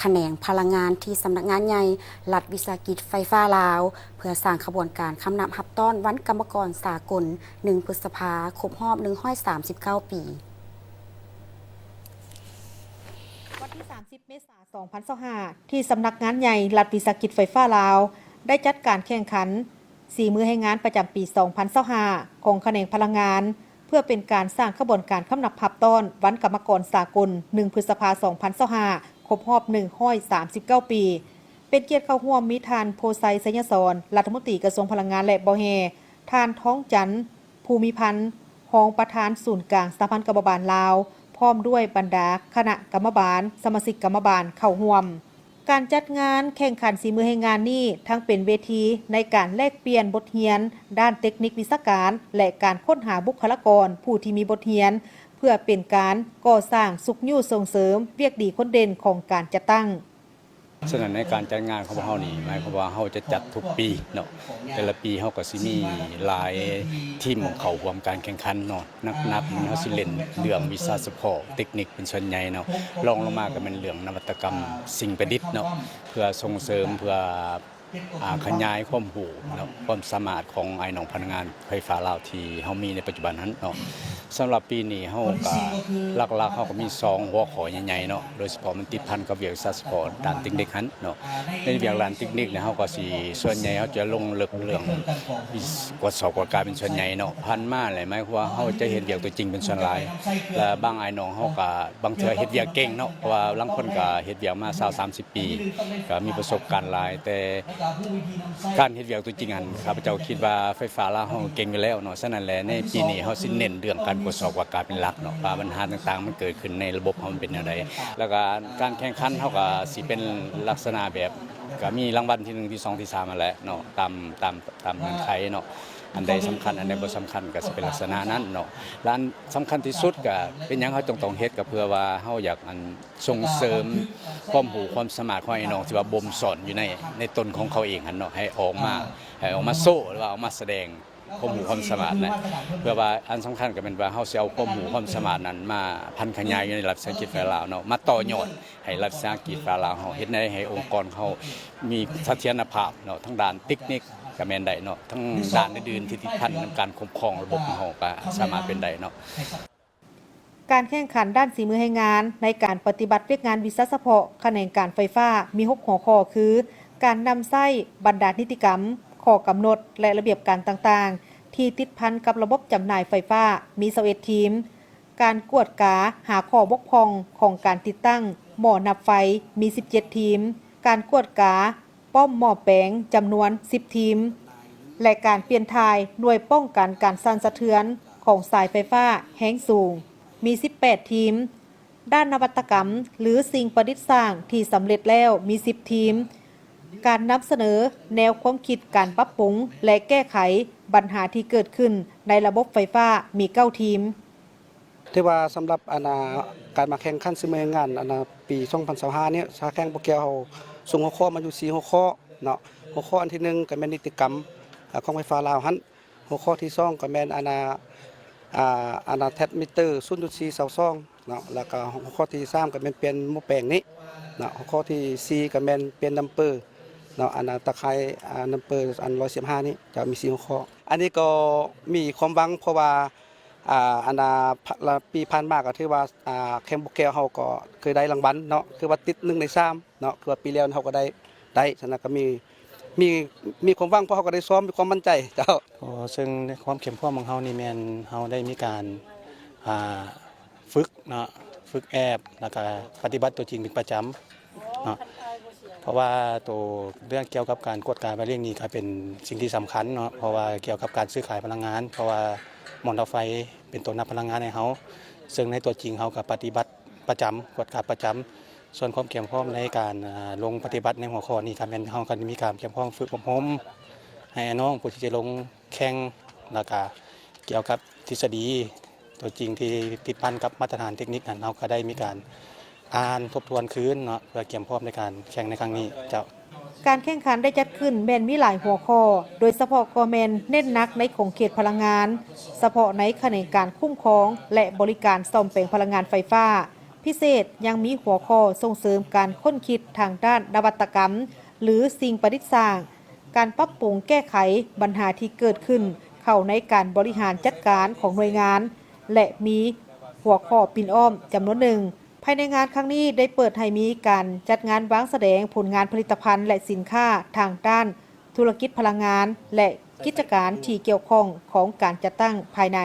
แขนงพลังงานที่สำนักงานใหญ่รัฐวิสาหกิจไฟฟ้าลาวเพื่อสร้างขบวนการคำนับรับต้อนวันกรรมกรสากล1 พฤษภาคมครบรอบ139 ปีวันที่ 30 เมษายน 2025 ที่สำนักงานใหญ่รัฐวิสาหกิจไฟฟ้าลาวได้จัดการแข่งขัน4 มื้อให้งานประจำปี 2025 ของแขนงพลังงานเพื่อเป็นการสร้างขบวนการคำนับรับต้อนวันกรรมกรสากล1 พฤษภาคม 2025 ครบรอบ139 ปีเป็นเกียรติเข้าร่วมมีท่านโพไซไสยสรรัฐมนตรีกระทรวงพลังงานและบ่อแฮท่านท้องจันทร์ภูมิพันธ์รองประธานศูนย์กลางสหพันธ์กรรมบาลลาวพร้อมด้วยบรรดาคณะกรรมบาลสมาชิกกรรมบาลเข้าร่วมการจัดงานแข่งขัน4 มื้อให้งานนี้ทั้งเป็นเวทีในการแลกเปลี่ยนบทเรียนด้านเทคนิควิชาการและการค้นหาบุคลากรผู้ที่มีบทเรียนเพื่อเป็นการก่อสร้างสุขอยู่ส่งเสริมเวียกดีคนเด่นของการจัดตั้งฉะนั้นในการจัดงานของเฮานี่หมายความว่าเฮาจะจัดทุกปีเนาะแต่ละปีเฮาก็สิมีหลายทีมของเขาร่วมการแข่งขันเนาะนับมันเฮาสิเล่นเรื่องวิชาเฉพาะเทคนิคเป็นส่วนใหญ่เนาะรองลงมาก็เป็นเรื่องนวัตกรรมสิ่งประดิษฐ์เนาะเพื่อส่งเสริมเพื่อขยายความรู้เนาะความสามารถของไอ้น้องพนักงานไฟฟ้าลาวที่เฮามีในปัจจุบันนั้นเนาะสำหรับปีนี้เฮาก็หลักๆเฮาก็มี2หัวข้อใหญ่ๆเนาะโดยเฉพาะมันติดพันกับเวียกวิชาเฉพาะด้านเทคนิคนั้นเนาะในเวียกด้านเทคนิคเนี่ยเฮาก็สิส่วนใหญ่เฮาจะลงลึกเรื่องกฎสอบกฎการเป็นส่วนใหญ่เนาะพันมาแหละหมายความว่าเฮาจะเห็นเวียกตัวจริงเป็นส่วนหลายและบางไอ้น้องเฮาก็บางเทื่อเฮ็ดเวียกเก่งเนาะเพราะว่าบางคนก็เฮ็ดเวียกมา20-30 ปีก็มีประสบการณ์หลายแต่การเฮ็ดเวียกตัวจริงอันข้าพเจ้าคิดว่าไฟฟ้าลาวเฮาเก่งอยู่แล้วเนาะฉะนั้นแหละในปีนี้เฮาสิเน้นเรื่องการตรวจสอบว่าการเป็นหลักเนาะว่าปัญหาต่างๆมันเกิดขึ้นในระบบเฮามันเป็นแนวใดแล้วก็การแข่งขันเฮาก็สิเป็นลักษณะแบบก็มีรางวัลที่1ที่2ที่3มาแล้วเนาะตามเงื่อนไขเนาะอันใดสำคัญอันใดบ่สำคัญก็สิเป็นลักษณะนั้นเนาะและอันสำคัญที่สุดก็เป็นหยังเฮาต้องเฮ็ดก็เพื่อว่าเฮาอยากส่งเสริมความรู้ความสามารถของไอ้น้องที่ว่าบ่มสอนอยู่ในตนของเขาเองหั่นเนาะให้ออกมาโซ่หรือว่าออกมาแสดงความรู้ความสามารถนะเพื่อว่าอันสำคัญก็เป็นว่าเฮาสิเอาความรู้ความสามารถนั้นมาพันขยายอยู่ในรัฐวิสาหกิจไฟฟ้าลาวเนาะมาต่อยอดให้รัฐวิสาหกิจไฟฟ้าลาวเฮาเฮ็ดให้องค์กรเขามีเสถียรภาพเนาะทั้งด้านเทคนิคก็แม่นได้เนาะทั้งด้านอื่นๆที่ติดพันในการคุ้มครองระบบของเฮาก็สามารถเป็นได้เนาะการแข่งขันด้านฝีมือให้งานในการปฏิบัติเวียกงานวิชาเฉพาะแขนงการไฟฟ้ามี6หัวข้อคือการนำไส้บรรดานิติกรรมข้อกำหนดและระเบียบการต่างๆที่ติดพันกับระบบจำหน่ายไฟฟ้ามี21ทีมการกวดกาหาข้อบกพร่องของการติดตั้งหม้อนับไฟมี17ทีมการกวดกาป้อมหม้อแปลงจำนวน10ทีมและการเปลี่ยนถ่ายหน่วยป้องกันการสั่นสะเทือนของสายไฟฟ้าแห้งสูงมี18ทีมด้านนวัตกรรมหรือสิ่งประดิษฐ์สร้างที่สำเร็จแล้วมี10ทีมการนำเสนอแนวความคิดการปรับปรุงและแก้ไขปัญหาที่เกิดขึ้นในระบบไฟฟ้ามี9ทีมที่ว่าสำหรับการมาแข่งขันซื้อมืองานปี2025เนี่ยชาแข่งโปรแกรมเฮาส่งหัวข้อมาอยู่4หัวข้อเนาะหัวข้ออันที่1ก็แม่นนิติกรรมของไฟฟ้าลาวหั่นหัวข้อที่2ก็แม่นแทสมิเตอร์ 0.4 เสาซ่องเนาะแล้วก็หัวข้อที่3ก็แม่นเปลี่ยนหม้อแปลงนี้เนาะหัวข้อที่4ก็แม่นเปลี่ยนดัมเปอร์เนาะตะไคร้ดัมเปอร์115นี้จะมี4หัวข้ออันนี้ก็มีความหวังเพราะว่าปีผ่านมาก็ถือว่าแข่งโปรแกรมเฮาก็เคยได้รางวัลเนาะคือว่าติด1ใน3เนาะคือว่าปีแล้วเฮาก็ได้ฉะนั้นก็มีความหวังเพราะเฮาก็ได้ซ้อมมีความมั่นใจเจ้าซึ่งความเข้มข้นของเฮานี่แม่นเฮาได้มีการฝึกเนาะฝึกแอบแล้วก็ปฏิบัติตัวจริงเป็นประจำเนาะเพราะว่าตัวเรื่องเกี่ยวกับการกวดการไปเรื่องนี้ก็เป็นสิ่งที่สำคัญเนาะเพราะว่าเกี่ยวกับการซื้อขายพลังงานเพราะว่ามอเตอร์ไฟเป็นตัวนับพลังงานให้เฮาซึ่งในตัวจริงเฮาก็ปฏิบัติประจำกวดการประจำส่วนความเข้มข้นในการลงปฏิบัติในหัวข้อนี้ก็แม่นเฮาก็มีการเข้มข้นฝึกอบรมให้น้องผู้ที่จะลงแข่งแล้วก็เกี่ยวกับทฤษฎีตัวจริงที่ติดพันกับมาตรฐานเทคนิคนั้นเฮาก็ได้มีการอ่านทบทวนคืนเนาะเพื่อเตรียมพร้อมในการแข่งในครั้งนี้เจ้า การแข่งขันได้จัดขึ้นแม่นมีหลายหัวข้อโดยเฉพาะก็แม่นเน้นหนักในของเขตพลังงานเฉพาะในแขนงการคุ้มครองและบริการซ่อมแปลงพลังงานไฟฟ้า พิเศษยังมีหัวข้อส่งเสริมการค้นคิดทางด้านนวัตกรรม หรือสิ่งประดิษฐ์สร้าง การปรับปรุงแก้ไขปัญหาที่เกิดขึ้นเข้าในการบริหารจัดการของหน่วยงาน และมีหัวข้อปิ่นอ้อมจำนวนหนึ่ง ภายในงานครั้งนี้ได้เปิดให้มีการจัดงานวางแสดงผลงานผลิตภัณฑ์และสินค้าทางด้านธุรกิจพลังงาน และกิจการที่เกี่ยวข้องของการจัดตั้งภายใน